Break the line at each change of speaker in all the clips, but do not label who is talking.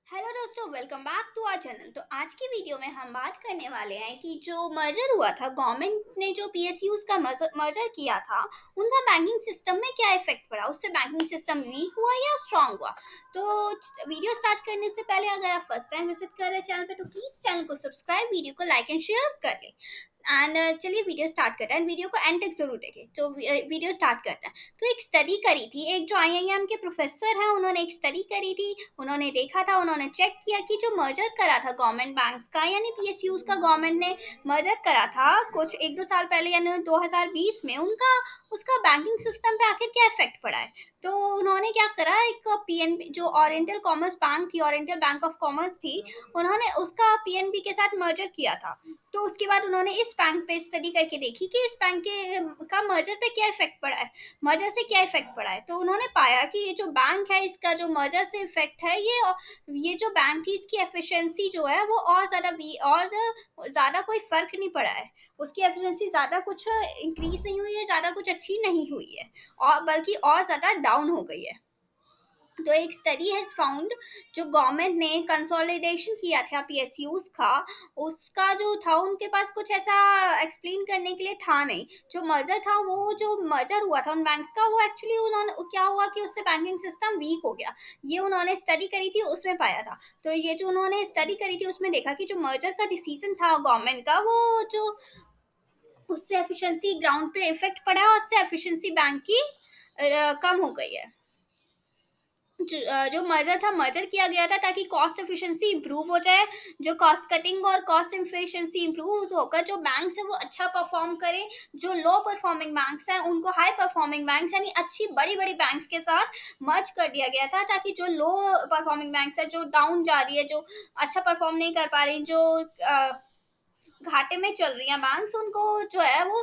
Hello दोस्तों, welcome back to our channel. तो आज की वीडियो में हम बात करने वाले हैं कि जो मर्जर हुआ था, गवर्नमेंट ने जो पीएसयूज का मर्जर किया था, उनका बैंकिंग सिस्टम में क्या इफेक्ट पड़ा, उससे बैंकिंग सिस्टम वीक हुआ या स्ट्रांग हुआ। तो वीडियो स्टार्ट करने से पहले अगर आप फर्स्ट टाइम विजिट कर रहे हैं चैनल पे, तो प्लीज चैनल को सब्सक्राइब, वीडियो को लाइक एंड शेयर कर ले। एंड चलिए वीडियो स्टार्ट करते हैं, एंड वीडियो को एंड तक जरूर देखें। तो वीडियो स्टार्ट करते हैं। तो एक स्टडी करी थी, एक जो आईआईएम के प्रोफेसर हैं, उन्होंने एक स्टडी करी थी। उन्होंने देखा था, उन्होंने चेक किया कि जो मर्जर करा था गवर्नमेंट बैंक्स का, यानी पीएसयूज का, गवर्नमेंट ने मर्जर करा था कुछ एक दो साल पहले, यानी 2020 में, उनका उसका बैंकिंग सिस्टम पे आखिर क्या इफेक्ट पड़ा है। तो उन्होंने क्या करा, एक पीएनबी जो ओरिएंटल कॉमर्स बैंक थी, ओरिएंटल बैंक ऑफ कॉमर्स थी, उन्होंने उसका पीएनबी के साथ मर्जर किया था। तो उसके बाद उन्होंने इस बैंक पे स्टडी करके देखी कि इस बैंक के का मर्जर पे क्या इफेक्ट पड़ा है, मर्जर से क्या इफेक्ट पड़ा है। तो उन्होंने पाया कि ये जो बैंक है, इसका जो मर्जर से इफेक्ट है, ये जो बैंक थी, इसकी एफिशिएंसी जो है वो और ज़्यादा कोई फ़र्क नहीं पड़ा है। उसकी एफिशिएंसी ज़्यादा कुछ इंक्रीज़ नहीं हुई है, ज़्यादा कुछ अच्छी नहीं हुई है, और बल्कि और ज़्यादा डाउन हो गई है। तो एक स्टडी हैज़ फाउंड, जो गवर्नमेंट ने कंसोलिडेशन किया था पीएसयूज का, उसका जो था, उनके पास कुछ ऐसा एक्सप्लेन करने के लिए था नहीं। जो मर्जर था, वो जो मर्जर हुआ था उन बैंक्स का, वो एक्चुअली उन्होंने क्या हुआ कि उससे बैंकिंग सिस्टम वीक हो गया। ये उन्होंने स्टडी करी थी, उसमें पाया था। तो ये जो उन्होंने स्टडी करी थी, उसमें देखा कि जो मर्जर का डिसीजन था गवर्नमेंट का, वो जो उससे एफिशिएंसी ग्राउंड पे इफेक्ट पड़ा है, और उससे एफिशिएंसी बैंक की कम हो गई है। जो मर्जर था, मर्जर किया गया था ताकि कॉस्ट एफिशिएंसी इंप्रूव हो जाए। जो कॉस्ट कटिंग और कॉस्ट एफिशिएंसी इंप्रूव होकर जो बैंक्स है वो अच्छा परफॉर्म करें। जो लो परफॉर्मिंग बैंक्स हैं, उनको हाई परफॉर्मिंग बैंक्स यानी अच्छी बड़ी बड़ी बैंक्स के साथ मर्ज कर दिया गया था, ताकि जो लो परफॉर्मिंग बैंक्स है, जो डाउन जा रही है, जो अच्छा परफॉर्म नहीं कर पा रही, जो घाटे में चल रही हैं बैंक्स, उनको जो है वो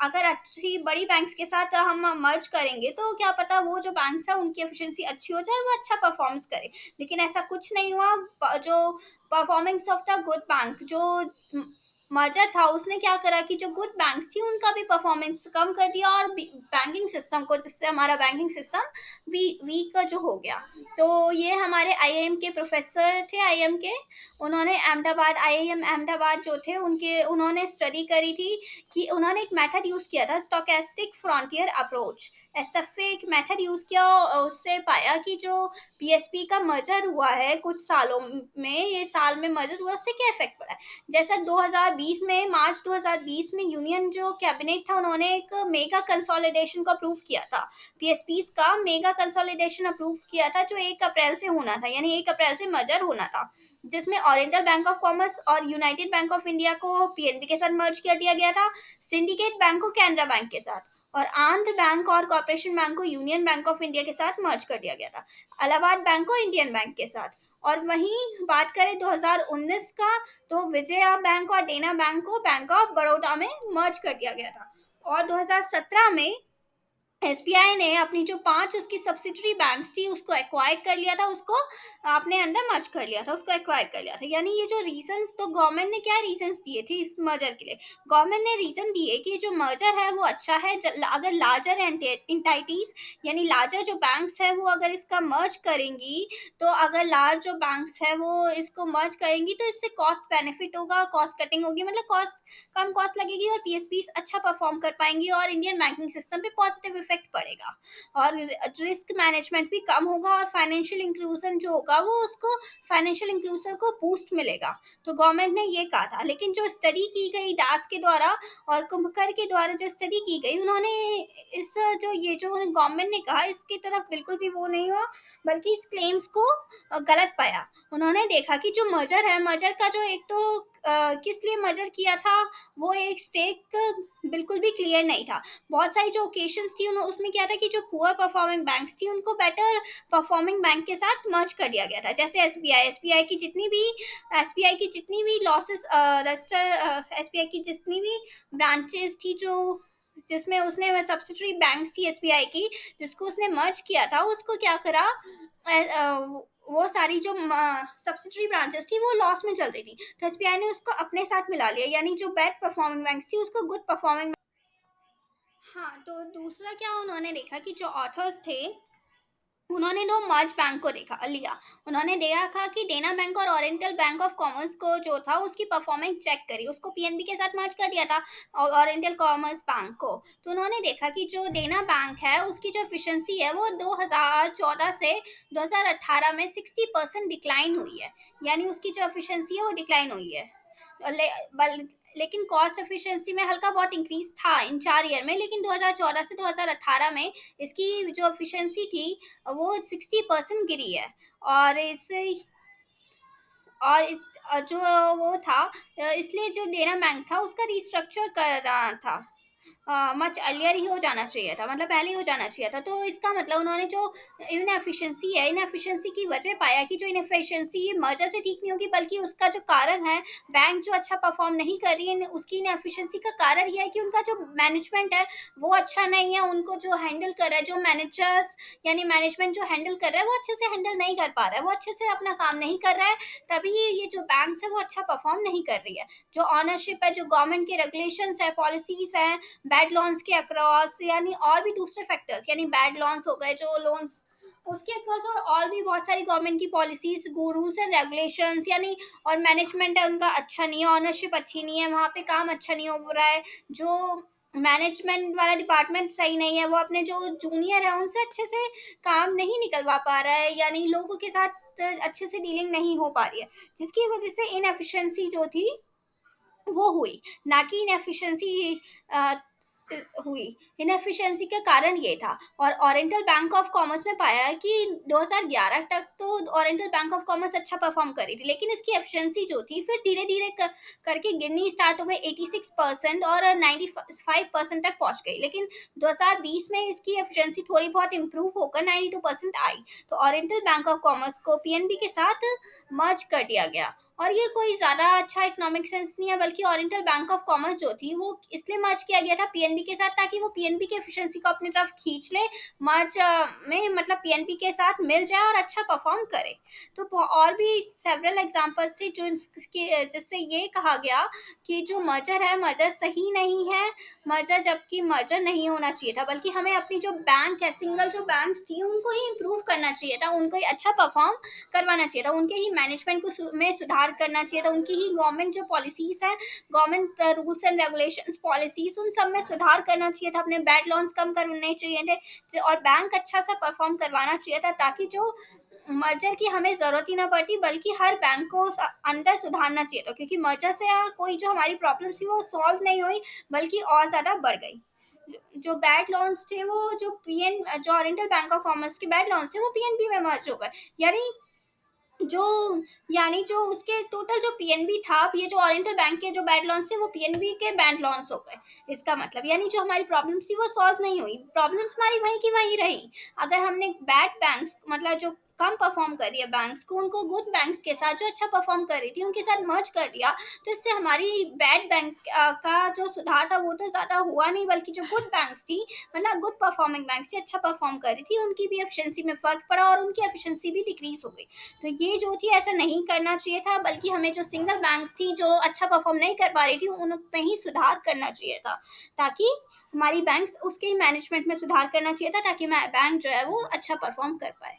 अगर अच्छी बड़ी बैंक्स के साथ हम मर्ज करेंगे, तो क्या पता वो जो बैंक्स है उनकी एफिशिएंसी अच्छी हो जाए, वो अच्छा परफॉर्मेंस करे। लेकिन ऐसा कुछ नहीं हुआ। जो performance of the good bank, जो मर्जर था, उसने क्या करा कि जो गुड बैंक्स थी उनका भी परफॉर्मेंस कम कर दिया, और बैंकिंग सिस्टम को, जिससे हमारा बैंकिंग सिस्टम वीक जो हो गया। तो ये हमारे आईआईएम के प्रोफेसर थे, आईआईएम के, उन्होंने अहमदाबाद, आईआईएम अहमदाबाद जो थे, उनके उन्होंने स्टडी करी थी कि उन्होंने एक मेथड यूज़ किया था, स्टोकेस्टिक फ्रंटियर अप्रोच, एसएफए एक मेथड यूज़ किया, और उससे पाया कि जो पीएसपी का मर्जर हुआ है कुछ सालों में, ये साल में मर्जर हुआ, उससे क्या इफेक्ट पड़ा है। जैसा 2020 में, मार्च 2020 में यूनियन जो कैबिनेट था, उन्होंने एक मेगा कंसोलिडेशन को अप्रूव किया था। पीएसपीज का मेगा कंसोलिडेशन अप्रूव किया था, जो 1 अप्रैल से होना था, यानी 1 अप्रैल से मर्जर होना था, जिसमें ओरिएंटल बैंक ऑफ कॉमर्स और यूनाइटेड बैंक ऑफ इंडिया को पीएनबी के साथ मर्ज कर दिया गया था, सिंडिकेट बैंक को कैनरा बैंक के साथ, और आंध्र बैंक और कॉर्पोरेशन बैंक को यूनियन बैंक ऑफ इंडिया के साथ मर्ज कर दिया गया था, इलाहाबाद बैंक को इंडियन बैंक के साथ। और वहीं बात करें 2019 का, तो विजया बैंक और देना बैंक को बैंक ऑफ बड़ौदा में मर्ज कर दिया गया था। और 2017 में एसबीआई ने अपनी जो 5 उसकी सब्सिडरी बैंक्स थी, उसको एक्वायर कर लिया था, उसको अपने अंदर मर्ज कर लिया था, उसको एक्वायर कर लिया था। यानी ये जो रीजंस, तो गवर्नमेंट ने क्या रीजंस दिए थे इस मर्जर के लिए। गवर्नमेंट ने रीजन दिए कि जो मर्जर है वो अच्छा है, अगर लार्जर एंटाइटीज, यानी लार्जर जो बैंक्स हैं, वो अगर इसका मर्ज करेंगी, तो अगर लार्ज जो बैंक्स हैं वो इसको मर्ज करेंगी, तो इससे कॉस्ट बेनिफिट होगा, कॉस्ट कटिंग होगी, मतलब कॉस्ट कम कॉस्ट लगेगी, और पीएसपीज अच्छा परफॉर्म कर पाएंगी, और इंडियन बैंकिंग सिस्टम पे पॉजिटिव इफेक्ट पड़ेगा, और रिस्क मैनेजमेंट भी कम होगा, और फाइनेंशियल इंक्लूजन जो होगा, वो उसको फाइनेंशियल इंक्लूजन को बूस्ट मिलेगा। तो गवर्नमेंट ने ये कहा था। लेकिन जो स्टडी की गई दास के द्वारा और कुंभकर के द्वारा जो स्टडी की गई, उन्होंने इस जो ये जो गवर्नमेंट ने कहा, इसकी तरफ बिल्कुल भी वो नहीं हुआ, बल्कि इस क्लेम्स को गलत पाया। उन्होंने देखा कि जो मर्जर है, मर्जर का जो एक तो किस लिए मर्जर किया था, वो एक स्टेक बिल्कुल भी क्लियर नहीं था। बहुत सारी जो ओकेशंस थी, उसमें क्या था कि जो पुअर परफॉर्मिंग बैंक्स थी, उनको बेटर परफॉर्मिंग बैंक के साथ मर्ज कर दिया गया था। जैसे एसबीआई की जितनी भी लॉसेस रजिस्टर, एसबीआई की जितनी भी ब्रांचेस थी, जो जिसमें उसने सब्सिडरी बैंक थी एसबीआई की, जिसको उसने मर्ज किया था, उसको क्या करा, वो सारी जो सब्सिडरी ब्रांचेस थी, वो लॉस में चल रही थी, तो एसबीआई ने उसको अपने साथ मिला लिया, यानी जो बैड परफॉर्मिंग बैंक्स थी, उसको गुड परफॉर्मिंग। हाँ, तो दूसरा क्या उन्होंने देखा कि जो ऑथर्स थे, उन्होंने 2 मर्ज बैंक को लिया। उन्होंने देखा कि देना बैंक और ओरिएंटल बैंक ऑफ कॉमर्स को जो था उसकी परफॉर्मेंस चेक करी। उसको पीएनबी के साथ मर्ज कर दिया था ओरिएंटल कॉमर्स बैंक को। तो उन्होंने देखा कि जो देना बैंक है उसकी जो एफिशिएंसी है वो 2014 से 2018 में 60% डिक्लाइन हुई है। यानी उसकी जो एफिशिएंसी है वो डिक्लाइन हुई है। ले, बल, लेकिन कॉस्ट एफिशिएंसी में हल्का बहुत इंक्रीज था इन 4 ईयर में, लेकिन 2014 से 2018 में इसकी जो एफिशिएंसी थी वो 60% गिरी है। और इस और इस जो वो था इसलिए जो देना बैंक था उसका रिस्ट्रक्चर करना था। मच अर्लियर ही हो जाना चाहिए था, मतलब पहले ही हो जाना चाहिए था। तो इसका मतलब उन्होंने जो इनएफिशिएंसी की वजह पाया कि जो इनएफिशिएंसी मर्जर से ठीक नहीं होगी, बल्कि उसका जो कारण है बैंक जो अच्छा परफॉर्म नहीं कर रही है, उसकी इनएफिशिएंसी का कारण यह है कि उनका जो मैनेजमेंट है वो अच्छा नहीं है। उनको जो हैंडल कर रहा है, जो मैनेजर्स यानी मैनेजमेंट जो हैंडल कर रहा है वो अच्छे से हैंडल नहीं कर पा रहा है, वो अच्छे से अपना काम नहीं कर रहा है। तभी ये जो बैंक है वो अच्छा परफॉर्म नहीं कर रही है। जो ऑनरशिप है, जो गवर्नमेंट के रेगुलेशंस है, पॉलिसीज हैं, बैड लोन्स के अक्रॉस, यानी और भी दूसरे फैक्टर्स, यानी बैड लोन्स हो गए जो लोन्स उसके अक्रॉस, और भी बहुत सारी गवर्नमेंट की पॉलिसीज, रूल्स एंड रेगुलेशंस, यानी और मैनेजमेंट है उनका अच्छा नहीं है, ऑनरशिप अच्छी नहीं है, वहाँ पे काम अच्छा नहीं हो रहा है। जो मैनेजमेंट वाला डिपार्टमेंट सही नहीं है, वो अपने जो जूनियर है उनसे अच्छे से काम नहीं निकलवा पा रहा है, यानी लोगों के साथ अच्छे से डीलिंग नहीं हो पा रही है, जिसकी वजह से इनएफिशिएंसी जो थी वो हुई, ना कि इनएफिशिएंसी हुई। इनएफिशिएंसी का कारण ये था। और ओरिएंटल बैंक ऑफ कॉमर्स में पाया है कि 2011 तक तो ओरिएंटल बैंक ऑफ कॉमर्स अच्छा परफॉर्म करी थी, लेकिन इसकी एफिशिएंसी जो थी फिर धीरे धीरे करके गिरनी स्टार्ट हो गई, 86% और 95% तक पहुंच गई। लेकिन 2020 में इसकी एफिशिएंसी थोड़ी बहुत इंप्रूव होकर 92% आई। तो ओरिएंटल बैंक ऑफ कॉमर्स को पीएनबी के साथ मर्ज कर दिया गया। और ये कोई ज़्यादा अच्छा इकोनॉमिक सेंस नहीं है, बल्कि ओरिएंटल बैंक ऑफ कॉमर्स जो थी वो इसलिए मर्ज किया गया था पीएनबी के साथ, ताकि वो पीएनबी की एफिशिएंसी को अपनी तरफ खींच ले, मर्ज में मतलब पीएनबी के साथ मिल जाए और अच्छा परफॉर्म करे। तो और भी सेवरल एग्जांपल्स थे जो जिससे ये कहा गया कि जो मर्जर है मर्जर सही नहीं है। मर्जर जबकि मर्जर नहीं होना चाहिए था, बल्कि हमें अपनी जो बैंक है, सिंगल जो बैंक्स थी उनको ही इम्प्रूव करना चाहिए था, उनको ही अच्छा परफॉर्म करवाना चाहिए था, उनके ही मैनेजमेंट को में सुधार करना चाहिए था, उनकी ही गवर्नमेंट जो पॉलिसीज हैं, government rules and regulations policies, उन सब में सुधार करना चाहिए था, अपने बैड लोन्स कम करने चाहिए थे और बैंक अच्छा सा परफॉर्म करवाना चाहिए था, ताकि जो मर्जर की हमें ज़रूरत ही ना पड़ती, बल्कि हर बैंक को अंदर सुधारना चाहिए था, क्योंकि मर्जर से कोई जो हमारी प्रॉब्लम्स थी वो सॉल्व नहीं हुई, बल्कि और ज़्यादा बढ़ गई। जो बैड लोन्स थे वो जो ओरिएंटल बैंक ऑफ कॉमर्स के बैड लोन्स थे वो पीएनबी में मर्ज हो गए। यानी जो जो उसके टोटल जो पीएनबी था, ये जो ओरिएंटल बैंक के जो बैड लॉन्स थे वो पीएनबी के बैड लॉन्स हो गए। इसका मतलब यानी जो हमारी प्रॉब्लम्स थी वो सॉल्व नहीं हुई, प्रॉब्लम्स हमारी वहीं की वहीं रही। अगर हमने बैड बैंक्स मतलब जो कम परफॉर्म कर रही है बैंक्स को, उनको गुड बैंक्स के साथ जो अच्छा परफॉर्म कर रही थी उनके साथ मर्ज कर दिया, तो इससे हमारी बैड बैंक का जो सुधार था वो तो ज़्यादा हुआ नहीं, बल्कि जो गुड बैंक्स थी, मतलब गुड परफॉर्मिंग बैंक्स थी, अच्छा परफॉर्म कर रही थी, उनकी भी एफिशिएंसी में फ़र्क पड़ा और उनकी एफिशिएंसी भी डिक्रीज हो गई। तो ये जो थी ऐसा नहीं करना चाहिए था, बल्कि हमें जो सिंगल बैंक्स थी जो अच्छा परफॉर्म नहीं कर पा रही थी उन पे ही सुधार करना चाहिए था, ताकि हमारी बैंक्स उसके ही मैनेजमेंट में सुधार करना चाहिए था, ताकि बैंक जो है वो अच्छा परफॉर्म कर पाए।